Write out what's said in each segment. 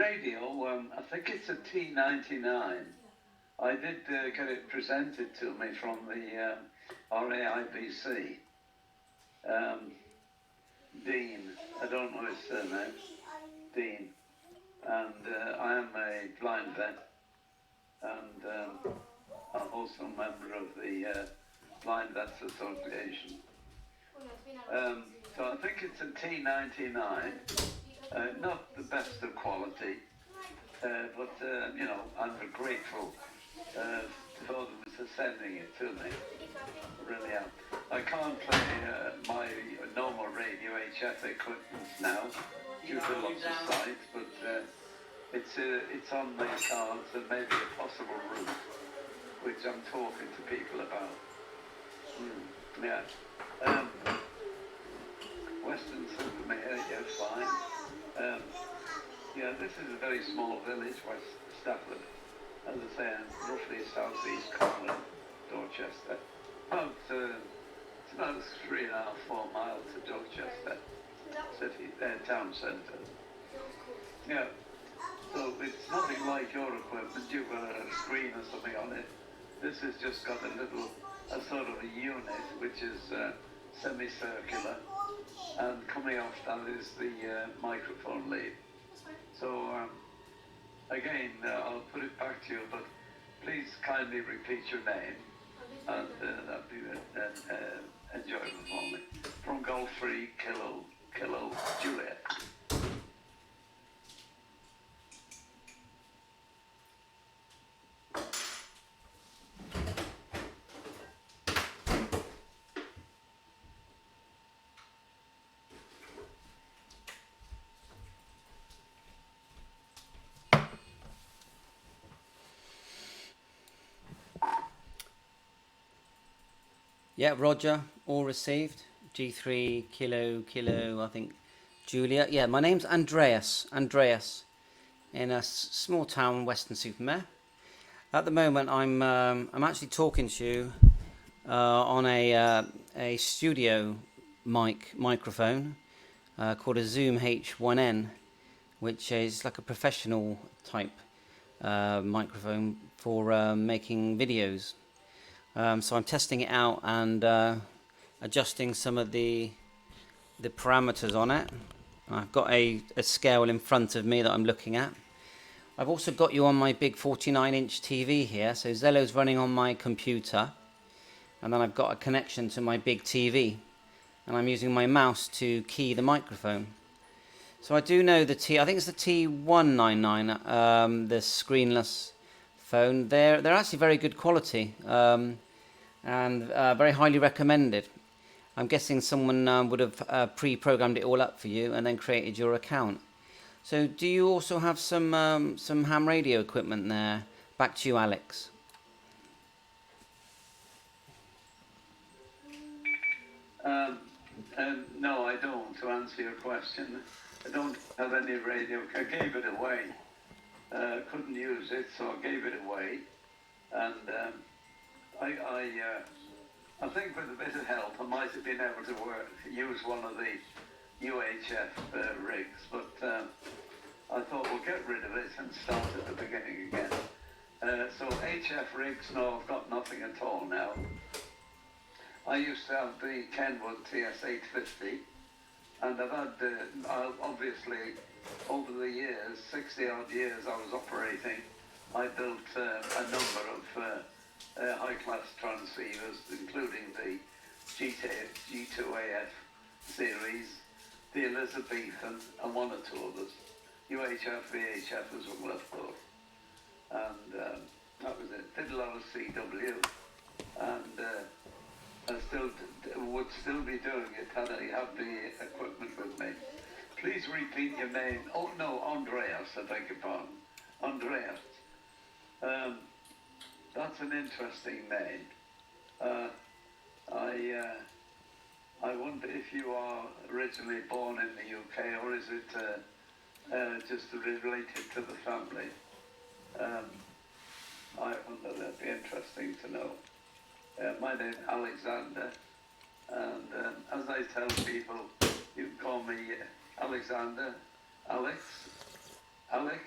radio, I think it's a T99. I did get it presented to me from the RAIBC. Dean, I don't know his surname, Dean. And I am a blind vet, and I'm also a member of the Blind Vets Association. So I think it's a T99, not the best of quality, but you know, I'm grateful for them for sending it to me. Really am. I can't play my normal radio HF equipment now due to lots of sites, but it's on the cards and maybe a possible route, which I'm talking to people about. Yeah. Western Supermare, yeah, fine. Yeah, this is a very small village, West Stafford. As I say, I'm roughly southeast Cornwall, Dorchester. It's about 3.5–4 miles to Dorchester city, town centre. Yeah. So it's nothing like your equipment. You've got a screen or something on it. This has just got a sort of a unit which is semicircular, and coming off that is the microphone lead. So again, I'll put it back to you, but please kindly repeat your name, and that'd be enjoyable for me. From Golf 3 Kilo Juliet. Yeah, Roger, all received. G3 Kilo, I think, Julia. Yeah, my name's Andreas, in a small town, Weston-super-Mare. At the moment, I'm actually talking to you on a studio microphone called a Zoom H1N, which is like a professional type microphone for making videos. So I'm testing it out and adjusting some of the parameters on it. I've got a scale in front of me that I'm looking at. I've also got you on my big 49-inch TV here. So Zello's running on my computer, and then I've got a connection to my big TV, and I'm using my mouse to key the microphone. So I do know I think it's the T199, the screenless phone. They're actually very good quality, and very highly recommended. I'm guessing someone would have pre-programmed it all up for you and then created your account. So do you also have some ham radio equipment there? Back to you, Alex. No, I don't, to answer your question. I don't have any radio. I gave it away. Couldn't use it, so I gave it away. And I think with a bit of help, I might have been able to use one of the UHF rigs, but I thought we'll get rid of it and start at the beginning again. So HF rigs, no, I've got nothing at all now. I used to have the Kenwood TS850, and I've had, obviously, over the years, 60-odd years I was operating, I built a number of high-class transceivers, including the G2AF series, the Elizabethan, and one or two others. UHF, VHF as well, of course. And that was it. Did a lot of CW, and I would still be doing it had I had the equipment with me. Please repeat your name. Oh no, Andreas, I beg your pardon. Andreas. That's an interesting name. I wonder if you are originally born in the UK, or is it just related to the family? I wonder, that'd be interesting to know. My name's Alexander, and as I tell people, you can call me Alexander, Alex, Alec,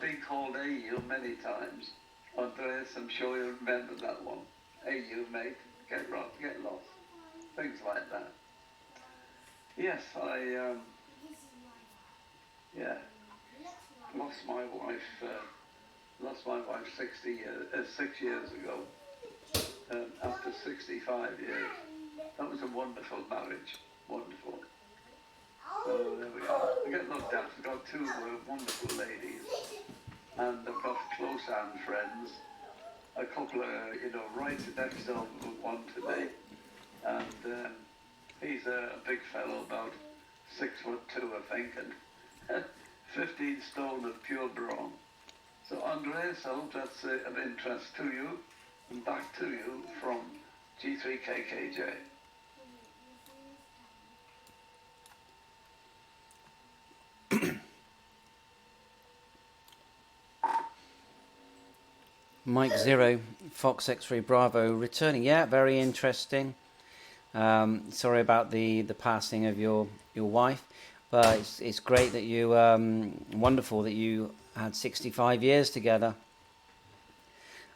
I've been called AU many times. Andreas, I'm sure you remember that one. AU, mate, get lost. Things like that. Yes, I yeah, lost my wife 6 years ago. After 65 years. That was a wonderful marriage. Wonderful. So there we are. I get looked after. I've got two wonderful ladies. And I've got close hand friends. A couple right next door, one today. And he's a big fellow, about 6'2", I think, and 15 stone of pure brawn. So Andreas, I hope that's of interest to you. And back to you from G3KKJ. Mike Zero, Fox X-Ray Bravo, returning. Yeah, very interesting. Sorry about the passing of your wife, but it's great that you wonderful that you had 65 years together.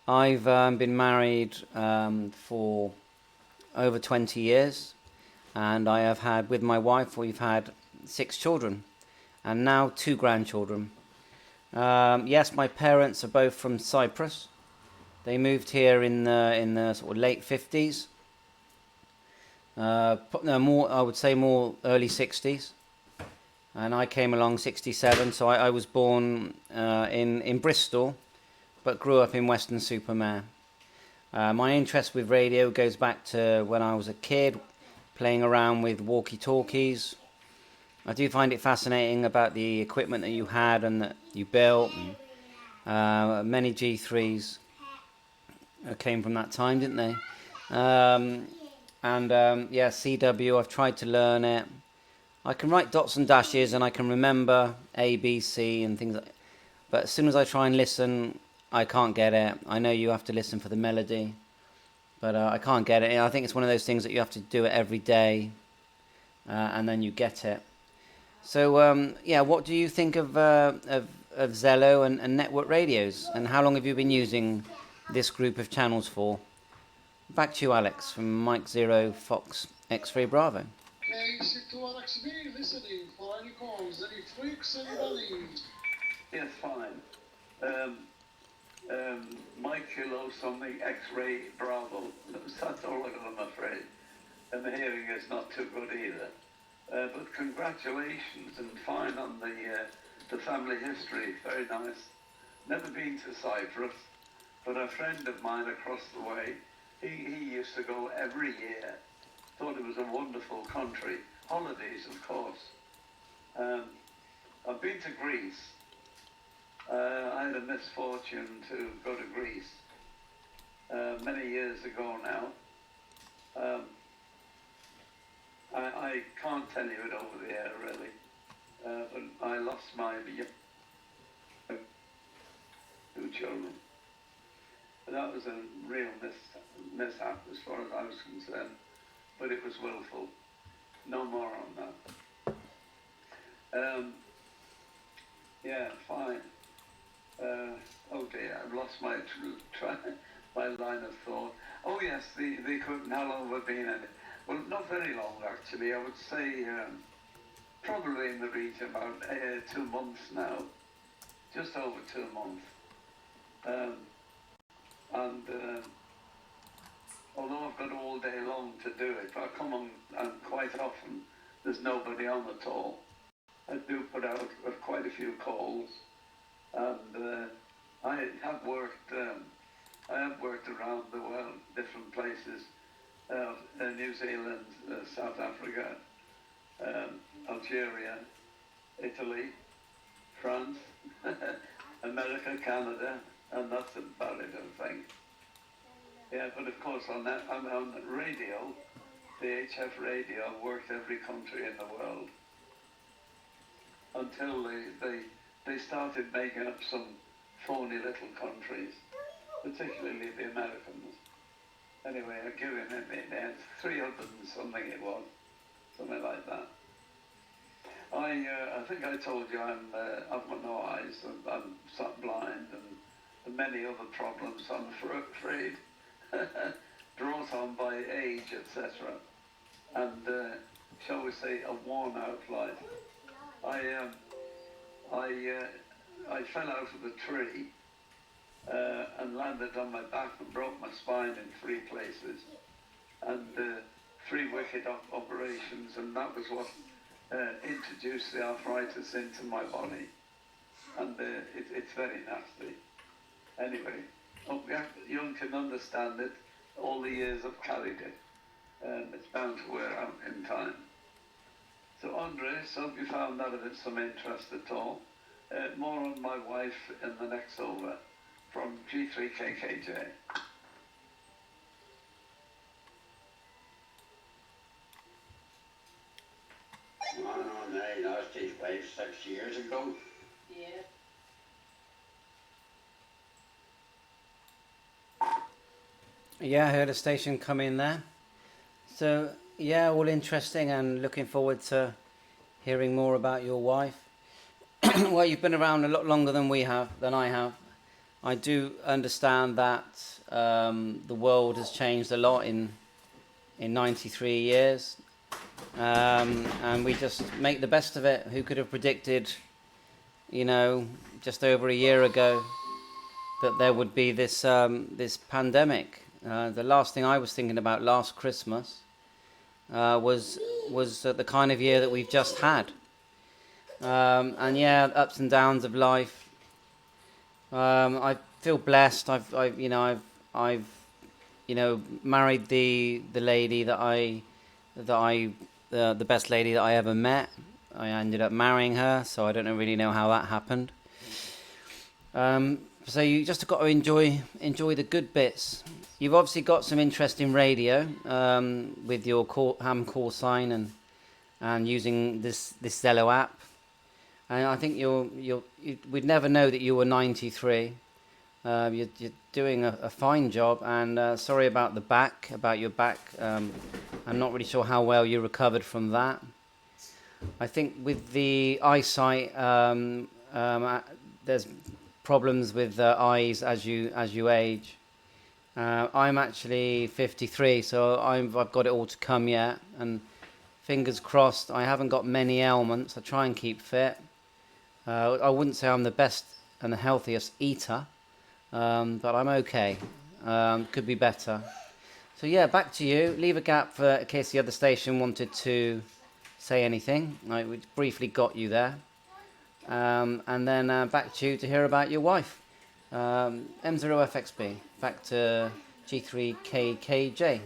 I've been married for over 20 years, and I have had, with my wife, we've had 6 children, and now 2 grandchildren. Yes, my parents are both from Cyprus. They moved here in the sort of late 50s. More, I would say more early 60s. And I came along 67, so I was born in Bristol, but grew up in Weston-super-Mare. My interest with radio goes back to when I was a kid, playing around with walkie-talkies. I do find it fascinating about the equipment that you had and that you built. And, many G3s came from that time, didn't they? Yeah, CW, I've tried to learn it. I can write dots and dashes and I can remember A, B, C and things like that. But as soon as I try and listen, I can't get it. I know you have to listen for the melody, but I can't get it. I think it's one of those things that you have to do it every day, and then you get it. So, yeah, what do you think of Zello and network radios? And how long have you been using this group of channels for? Back to you, Alex, from Mike Zero, Fox X-Ray Bravo. Okay, to Alex B, listening for any calls, any freaks, anybody? Yes, fine. Mike Kilo something X-Ray Bravo. That's all I got, I'm afraid. And the hearing is not too good either. But congratulations and fine on the family history. Very nice. Never been to Cyprus, but a friend of mine across the way, he used to go every year. Thought it was a wonderful country. Holidays, of course. I've been to Greece. I had a misfortune to go to Greece many years ago now. I can't tell you it over the air, really. But I lost my 2 children. But that was a real mishap as far as I was concerned. But it was willful. No more on that. Yeah, fine. Oh dear, I've lost my line of thought. Oh yes, the equipment, how long have I been at it? Well, not very long actually. I would say probably in the region about 2 months now. Just over 2 months. Although I've got all day long to do it, I come on and quite often there's nobody on at all. I do put out quite a few calls, and I have worked around the world, different places, New Zealand, South Africa, Algeria, Italy, France, America, Canada, and that's about it, I think. Yeah, but of course on radio, the HF radio, I've worked every country in the world until they started making up some phony little countries, particularly the Americans. Anyway, I give him 300 and something it was, something like that. I think I told you I've got no eyes, and I'm sort of blind, and many other problems, I'm afraid, brought on by age, etc. And, shall we say, a worn-out life. I, I fell out of a tree and landed on my back and broke my spine in 3 places, and 3 wicked operations, and that was what introduced the arthritis into my body, and it's very nasty. Anyway, you can understand it. All the years I've carried it, it's bound to wear out in time. So Andres, hope you found that of some interest at all. More on my wife in the next over from G3KKJ. I lost his wife 6 years ago. Yeah. Yeah, I heard a station come in there. So, yeah, all interesting, and looking forward to hearing more about your wife. Well, you've been around a lot longer than I have. I do understand that the world has changed a lot in 93 years, and we just make the best of it. Who could have predicted, just over a year ago, that there would be this pandemic? The last thing I was thinking about last Christmas was the kind of year that we've just had, and yeah, ups and downs of life. I feel blessed. I've married the lady the best lady that I ever met. I ended up marrying her, so I don't really know how that happened. So you just got to enjoy the good bits. You've obviously got some interesting radio with your ham call sign and using this Zello app. And I think we'd never know that you were 93. You're doing a fine job, and sorry about your back. I'm not really sure how well you recovered from that. I think with the eyesight, there's problems with eyes as you age. I'm actually 53, so I've got it all to come yet, and fingers crossed. I haven't got many ailments. I try and keep fit. I wouldn't say I'm the best and the healthiest eater, but I'm okay. Could be better. So yeah, back to you. Leave a gap for in case the other station wanted to say anything. We briefly got you there. And then back to you to hear about your wife. M0FXB. Back to G3KKJ.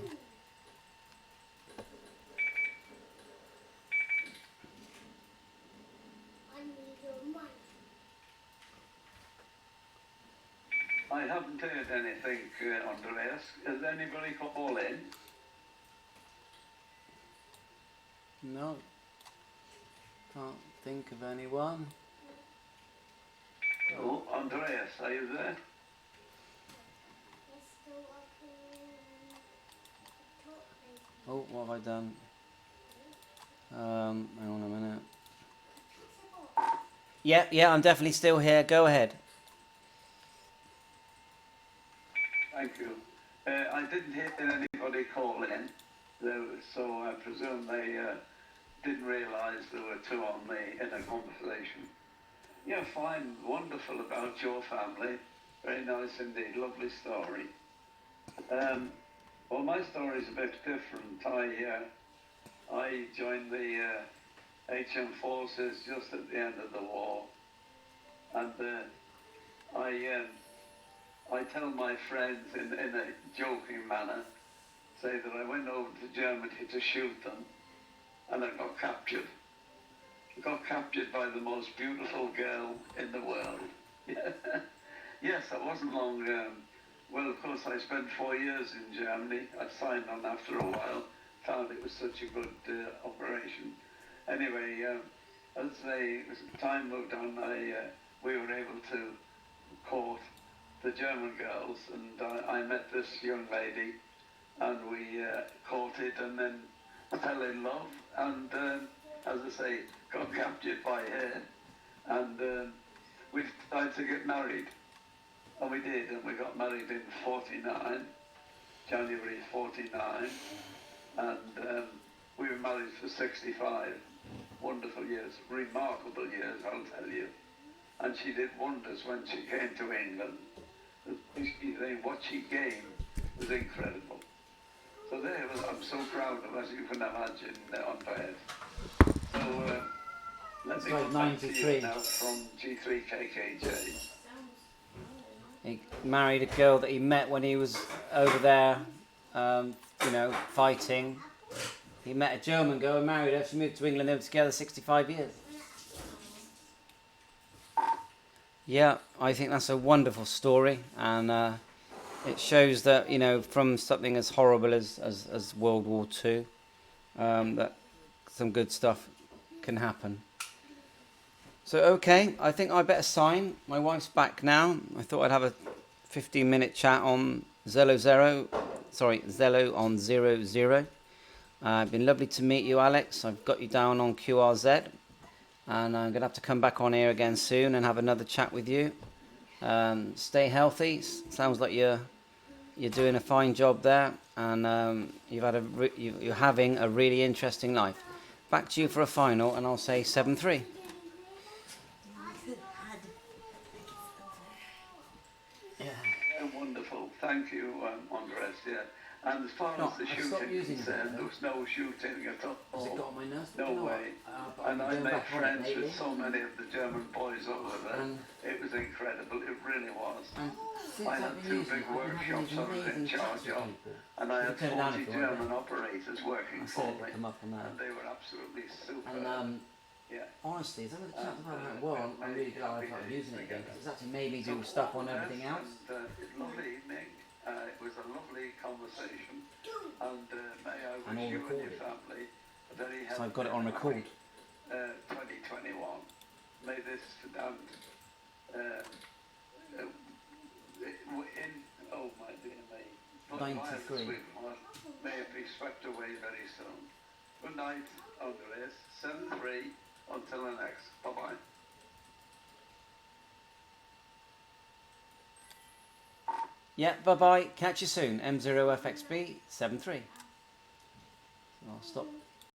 I haven't heard anything, Andreas. Has anybody call in? No. Can't think of anyone. Oh, Andreas, are you there? Oh, what have I done? Hang on a minute. Yeah, I'm definitely still here. Go ahead. Thank you. I didn't hear anybody call in, so I presume they didn't realise there were 2 on me in a conversation. Yeah, fine, wonderful about your family. Very nice indeed, lovely story. Well, my story is a bit different. I joined the HM forces just at the end of the war, and I tell my friends in a joking manner, say that I went over to Germany to shoot them, and I got captured. I got captured by the most beautiful girl in the world. Yes, that wasn't long. Well, of course, I spent 4 years in Germany. I signed on after a while, found it was such a good operation. Anyway, as time moved on, we were able to court the German girls, and I met this young lady, and we courted and then fell in love, and as I say, got captured by her, and we decided to get married. And we did, and we got married in 49, January 49, and we were married for 65. Wonderful years, remarkable years, I'll tell you. And she did wonders when she came to England. What she gained was incredible. So there was, I'm so proud of, as you can imagine, Andreas. So let me like go back to 93. you now from G3KKJ. He married a girl that he met when he was over there, fighting. He met a German girl and married her. She moved to England. They were together 65 years. Yeah, I think that's a wonderful story, and it shows that, from something as horrible as World War II, that some good stuff can happen. So, okay, I think I better sign. My wife's back now. I thought I'd have a 15-minute chat on Zello on 00. Been lovely to meet you, Alex. I've got you down on QRZ, and I'm going to have to come back on here again soon and have another chat with you. Stay healthy. Sounds like you're doing a fine job there, and you're having a really interesting life. Back to you for a final, and I'll say 7-3. Wonderful. Thank you, Andres. Yeah. And as far as the shooting is concerned, there was no shooting at all. No way. And I made friends with so many of the German boys over there. It was incredible. It really was. I had 2 big workshops I was in charge of, and I had 40 German operators working for me, and they were absolutely super. Yeah. Honestly, as I'm going to chat about how it was, I'm really glad I started using it again, because it's actually made me do stuff on everything else. Lovely evening. It was a lovely conversation, and may I wish you and your family a very healthy, so I've got it on record. 2021. May this stand oh my dear me, 93. May it be swept away very soon. Good night, Andres. 7-3. Until the next. Bye-bye. Yeah, bye-bye. Catch you soon. M0FXB 7-3. I'll stop.